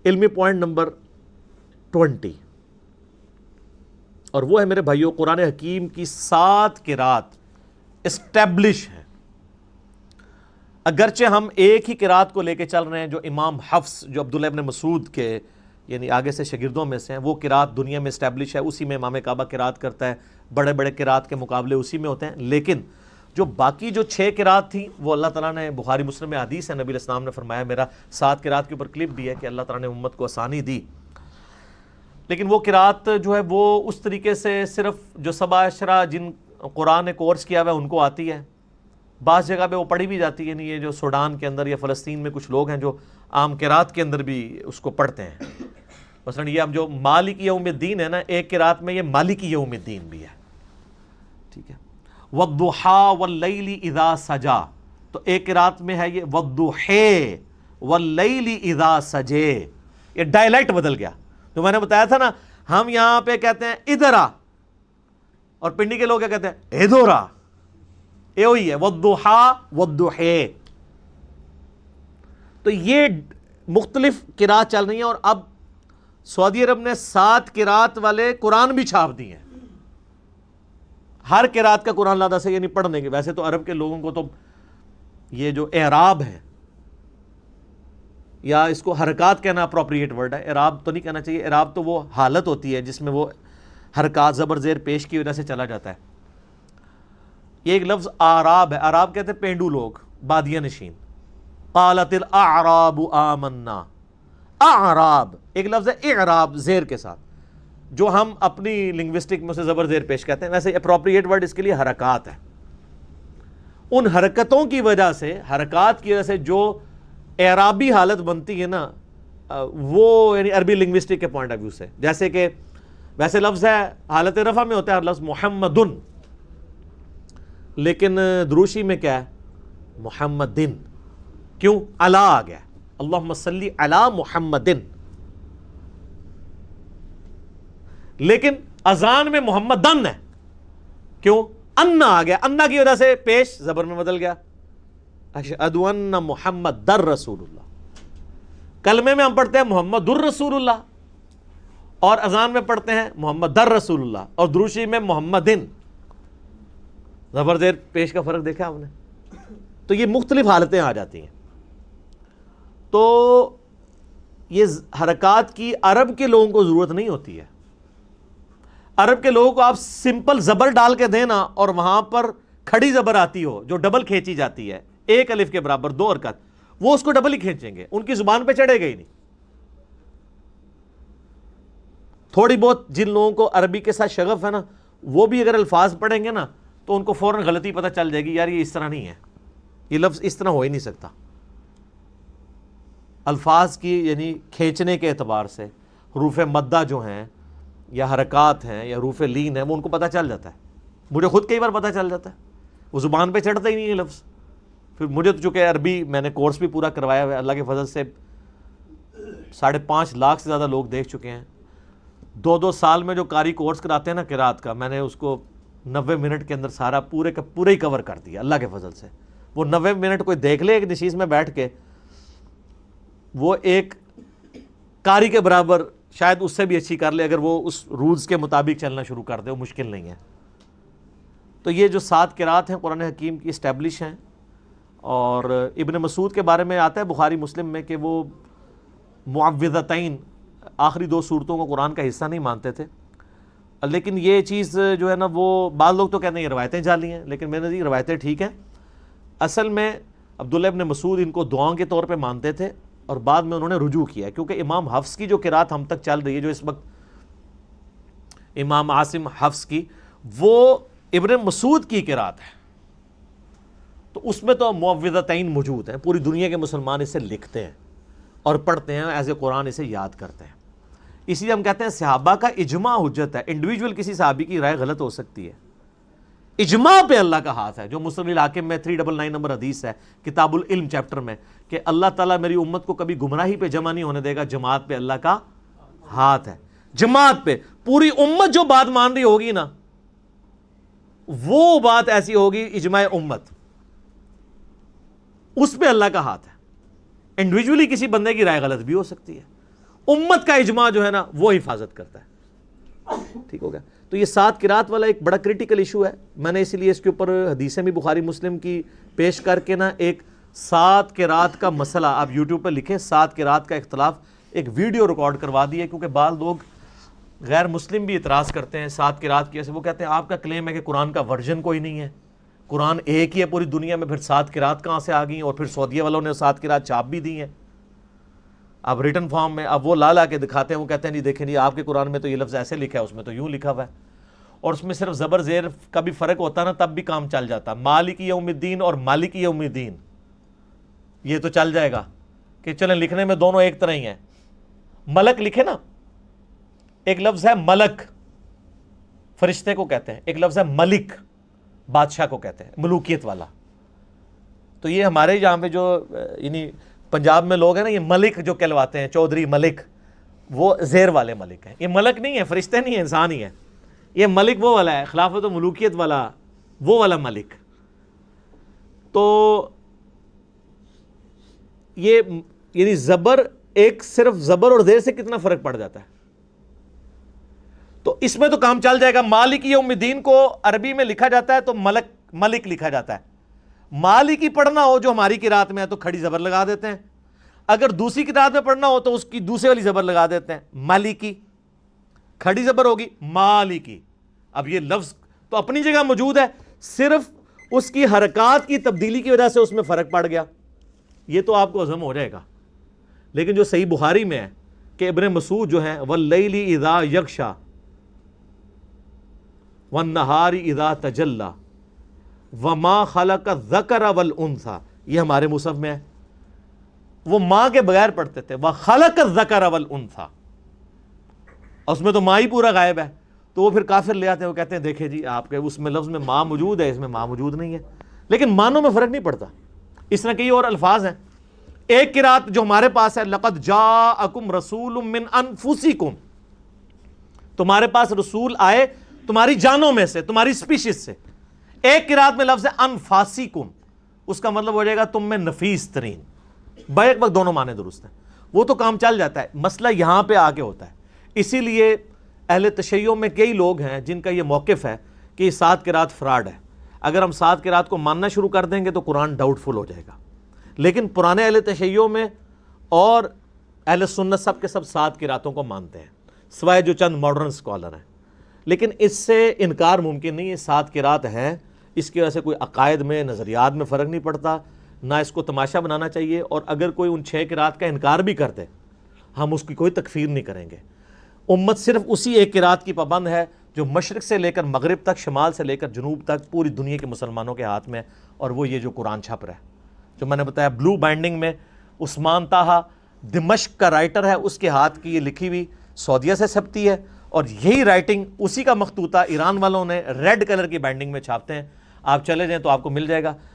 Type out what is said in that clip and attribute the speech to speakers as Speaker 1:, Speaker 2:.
Speaker 1: علمی point number 20، اور وہ ہے میرے بھائیوں قرآن حکیم کی 7 قرات اسٹیبلش ہیں، اگرچہ ہم ایک ہی قرات کو لے کے چل رہے ہیں جو امام حفص جو عبداللہ ابن مسعود کے یعنی آگے سے شاگردوں میں سے ہیں، وہ قرات دنیا میں اسٹیبلش ہے، اسی میں امام کعبہ قرات کرتا ہے، بڑے بڑے قرات کے مقابلے اسی میں ہوتے ہیں، لیکن جو باقی جو 6 قرات تھیں وہ اللہ تعالیٰ نے بخاری مسلم میں حدیث ہے، نبی علیہ السلام نے فرمایا، میرا 7 قرات کے اوپر کلپ بھی ہے کہ اللہ تعالیٰ نے امت کو آسانی دی، لیکن وہ قرات جو ہے وہ اس طریقے سے صرف جو 7 عشرہ جن قرآن نے کورس کیا ہوا ہے ان کو آتی ہے، بعض جگہ پہ وہ پڑھی بھی جاتی ہے، یعنی یہ جو سوڈان کے اندر یا فلسطین میں کچھ لوگ ہیں جو عام قرات کے اندر بھی اس کو پڑھتے ہیں، مثلا یہ اب جو مالک یوم الدین ہے نا، ایک قرات میں یہ مالک یوم الدین بھی ہے، ٹھیک ہے، وَالضُّحَىٰ وَاللَّيْلِ اِذَا سَجَا، تو ایک قرات میں ہے یہ وَالضُّحَىٰ وَاللَّيْلِ اِذَا سَجَے، یہ ڈائلیکٹ بدل گیا، جو میں نے بتایا تھا نا، ہم یہاں پہ کہتے ہیں ادھر آ، اور پنڈی کے لوگ کیا کہتے ہیں ادھر آ، یہ وہی ہے وَالضُّحَىٰ وَالضُّحَىٰ، تو یہ مختلف قرات چل رہی ہیں، اور اب سعودی عرب نے 7 قرات والے قرآن بھی چھاپ دیے ہیں، ہر قرات کا قرآن لادہ سے یعنی پڑھنے کے، ویسے تو عرب کے لوگوں کو تو یہ جو اعراب ہے یا اس کو حرکات کہنا اپروپریٹ ورڈ ہے، اعراب تو نہیں کہنا چاہیے، اعراب تو وہ حالت ہوتی ہے جس میں وہ حرکات زبر زیر پیش کی وجہ سے چلا جاتا ہے، یہ ایک لفظ آراب ہے، آراب کہتے ہیں پینڈو لوگ، بادیہ نشین، قالت الاعراب آمنا، اعراب ایک لفظ ہے اعراب زیر کے ساتھ، جو ہم اپنی لنگوسٹک میں سے زبر زیر پیش کہتے ہیں، ویسے اپروپریٹ ورڈ اس کے لیے حرکات ہے، ان حرکتوں کی وجہ سے، حرکات کی وجہ سے جو اعرابی حالت بنتی ہے نا، وہ یعنی عربی لنگوسٹک کے پوائنٹ آف ویو سے، جیسے کہ ویسے لفظ ہے حالت رفع میں ہوتا ہے لفظ محمدن، لیکن دروشی میں کیا ہے محمدن، کیوں علی آ گیا، اللہم صلی علی محمدن، لیکن اذان میں محمدن ہے، کیوں انا آ گیا، انا کی وجہ سے پیش زبر میں بدل گیا، اشہد ان محمد در رسول اللہ، کلمے میں ہم پڑھتے ہیں محمد الرسول اللہ، اور اذان میں پڑھتے ہیں محمد در رسول اللہ، اور دروشی میں محمدن، زبر زیر پیش کا فرق دیکھا آپ نے، تو یہ مختلف حالتیں آ جاتی ہیں، تو یہ حرکات کی عرب کے لوگوں کو ضرورت نہیں ہوتی ہے، عرب کے لوگوں کو آپ سمپل زبر ڈال کے دینا اور وہاں پر کھڑی زبر آتی ہو جو ڈبل کھینچی جاتی ہے، ایک الف کے برابر 2 حرکت، وہ اس کو ڈبل ہی کھینچیں گے، ان کی زبان پہ چڑھے گا ہی نہیں، تھوڑی بہت جن لوگوں کو عربی کے ساتھ شغف ہے نا، وہ بھی اگر الفاظ پڑھیں گے نا تو ان کو فوراً غلطی پتہ چل جائے گی، یار یہ اس طرح نہیں ہے، یہ لفظ اس طرح ہو ہی نہیں سکتا، الفاظ کی یعنی کھینچنے کے اعتبار سے حروف مدہ جو ہیں یا حرکات ہیں یا حروف لین ہیں وہ ان کو پتہ چل جاتا ہے، مجھے خود کئی بار پتہ چل جاتا ہے، وہ زبان پہ چڑھتا ہی نہیں ہے لفظ، پھر مجھے تو چونکہ عربی میں نے کورس بھی پورا کروایا ہوا ہے، اللہ کے فضل سے 5.5 لاکھ سے زیادہ لوگ دیکھ چکے ہیں، 2 سال میں جو قاری کورس کراتے ہیں نا قرات کا، میں نے اس کو 90 منٹ کے اندر سارا پورے کا پورا ہی کور کر دیا اللہ کے فضل سے، وہ 90 منٹ کوئی دیکھ لے ایک نشیز میں بیٹھ کے، وہ ایک قاری کے برابر شاید اس سے بھی اچھی کر لے اگر وہ اس رولز کے مطابق چلنا شروع کر دے، وہ مشکل نہیں ہے، تو یہ جو 7 قرات ہیں قرآن حکیم کی اسٹیبلش ہیں، اور ابن مسعود کے بارے میں آتا ہے بخاری مسلم میں کہ وہ معوذتین آخری 2 سورتوں کو قرآن کا حصہ نہیں مانتے تھے، لیکن یہ چیز جو ہے نا وہ بعض لوگ تو کہتے ہیں یہ روایتیں جعلی ہیں، لیکن میں نے یہ روایتیں ٹھیک ہیں، اصل میں عبداللہ ابن مسعود ان کو دعاؤں کے طور پہ مانتے تھے، اور بعد میں انہوں نے رجوع کیا، کیونکہ امام حفص کی جو قرات ہم تک چل رہی ہے جو اس وقت امام عاصم حفص کی، وہ ابن مسعود کی قرات ہے، تو اس میں تو معوذتین موجود ہیں، پوری دنیا کے مسلمان اسے لکھتے ہیں اور پڑھتے ہیں، ایز اے قرآن اسے یاد کرتے ہیں، اس لیے ہم کہتے ہیں صحابہ کا اجماع حجت ہے، انڈیویجول کسی صحابی کی رائے غلط ہو سکتی ہے، اجماع پہ اللہ کا ہاتھ ہے، جو مسلم الحاکم میں 399 نمبر حدیث ہے کتاب العلم چیپٹر میں کہ اللہ تعالیٰ میری امت کو کبھی گمراہی پہ جمع نہیں ہونے دے گا، جماعت پہ اللہ کا ہاتھ ہے، جماعت پہ پوری امت جو بات مان رہی ہوگی نا وہ بات ایسی ہوگی اجماع امت، اس پہ اللہ کا ہاتھ ہے، انڈیویجولی کسی بندے کی رائے غلط بھی ہو سکتی ہے، امت کا اجماع جو ہے نا وہ حفاظت کرتا ہے. ٹھیک ہو گیا. تو یہ 7 قرات والا ایک بڑا کریٹیکل ایشو ہے. میں نے اسی لیے اس کے اوپر حدیثیں بھی بخاری مسلم کی پیش کر کے نا ایک 7 قرات کا مسئلہ آپ یوٹیوب پہ لکھیں 7 قرات کا اختلاف ایک ویڈیو ریکارڈ کروا دی ہے, کیونکہ بعض لوگ غیر مسلم بھی اعتراض کرتے ہیں 7 قرات کی. ایسے وہ کہتے ہیں آپ کا کلیم ہے کہ قرآن کا ورژن کوئی نہیں ہے, قرآن ایک ہی ہے پوری دنیا میں, پھر 7 قرات کہاں سے آ گئی, اور پھر سعودیہ والوں نے 7 قرات چھاپ بھی دی ہیں اب ریٹن فارم میں. اب وہ لا کے دکھاتے ہیں, وہ کہتے ہیں نہیں دیکھیں جی آپ کے قرآن میں تو یہ لفظ ایسے لکھا ہے, اس میں تو یوں لکھا ہوا ہے, اور اس میں صرف زبر زیر کا بھی فرق ہوتا نا تب بھی کام چل جاتا. مالک یوم الدین اور مالک یوم الدین یہ تو چل جائے گا کہ چلیں لکھنے میں دونوں ایک طرح ہی ہیں. ملک لکھے نا, ایک لفظ ہے ملک فرشتے کو کہتے ہیں, ایک لفظ ہے ملک بادشاہ کو کہتے ہیں, ملوکیت والا. تو یہ ہمارے یہاں پہ جو یعنی پنجاب میں لوگ ہیں نا, یہ ملک جو کہلواتے ہیں چودھری ملک, وہ زیر والے ملک ہیں. یہ ملک نہیں ہے, فرشتے نہیں ہیں, انسان ہی ہے. یہ ملک وہ والا ہے, خلافت و ملوکیت والا, وہ والا ملک. تو یہ یعنی زبر ایک صرف زبر اور زیر سے کتنا فرق پڑ جاتا ہے. تو اس میں تو کام چل جائے گا. مالک یوم الدین کو عربی میں لکھا جاتا ہے تو ملک لکھا جاتا ہے. مالک ہی پڑھنا ہو جو ہماری قرات میں ہے تو کھڑی زبر لگا دیتے ہیں, اگر دوسری قرات میں پڑھنا ہو تو اس کی دوسری والی زبر لگا دیتے ہیں. مالکی کھڑی زبر ہوگی, مالکی. اب یہ لفظ تو اپنی جگہ موجود ہے, صرف اس کی حرکات کی تبدیلی کی وجہ سے اس میں فرق پڑ گیا. یہ تو آپ کو ہضم ہو جائے گا. لیکن جو صحیح بخاری میں ہے کہ ابن مسعود جو ہیں واللیل اذا یغشا والنہار اذا تجلی وما خلق الذکر والانثی, یہ ہمارے مصحف میں ہے. وہ ماں کے بغیر پڑھتے تھے وخلق الذکر والانثی, اس میں تو ماں ہی پورا غائب ہے. تو وہ پھر کافر لے آتے ہیں, وہ کہتے ہیں دیکھیں جی آپ کے اس میں لفظ میں ماں موجود ہے, اس میں ماں موجود نہیں ہے. لیکن معنوں میں فرق نہیں پڑتا. اس طرح کئی اور الفاظ ہیں. ایک قرات جو ہمارے پاس ہے لقد جاءکم رسول من انفسکم, تمہارے پاس رسول آئے تمہاری جانوں میں سے, تمہاری سپیشیز سے. ایک قرات میں لفظ ہے انفاسکم, اس کا مطلب ہو جائے گا تم میں نفیس ترین. بیک وقت دونوں معنی درست ہیں, وہ تو کام چل جاتا ہے. مسئلہ یہاں پہ آ کے ہوتا ہے. اسی لیے اہل تشیع میں کئی لوگ ہیں جن کا یہ موقف ہے کہ یہ 7 قرات فراڈ ہے. اگر ہم 7 قرات کو ماننا شروع کر دیں گے تو قرآن ڈاؤٹ فل ہو جائے گا. لیکن پرانے اہل تشیع میں اور اہل سنت سب کے سب 7 قراتوں کو مانتے ہیں, سوائے جو چند ماڈرن اسکالر ہیں. لیکن اس سے انکار ممکن نہیں ہے, 7 قرات ہیں. اس کی وجہ سے کوئی عقائد میں نظریات میں فرق نہیں پڑتا, نہ اس کو تماشا بنانا چاہیے. اور اگر کوئی ان 6 قرات کا انکار بھی کرتے ہم اس کی کوئی تکفیر نہیں کریں گے. امت صرف اسی ایک قرات کی پابند ہے جو مشرق سے لے کر مغرب تک, شمال سے لے کر جنوب تک پوری دنیا کے مسلمانوں کے ہاتھ میں, اور وہ یہ جو قرآن چھپ رہا ہے, جو میں نے بتایا بلو بائنڈنگ میں. عثمان طاہا دمشق کا رائٹر ہے, اس کے ہاتھ کی یہ لکھی ہوئی سعودیہ سے چھپتی ہے, اور یہی رائٹنگ اسی کا مخطوطہ ایران والوں نے ریڈ کلر کی بائنڈنگ میں چھاپتے ہیں. آپ چلے جائیں تو آپ کو مل جائے گا.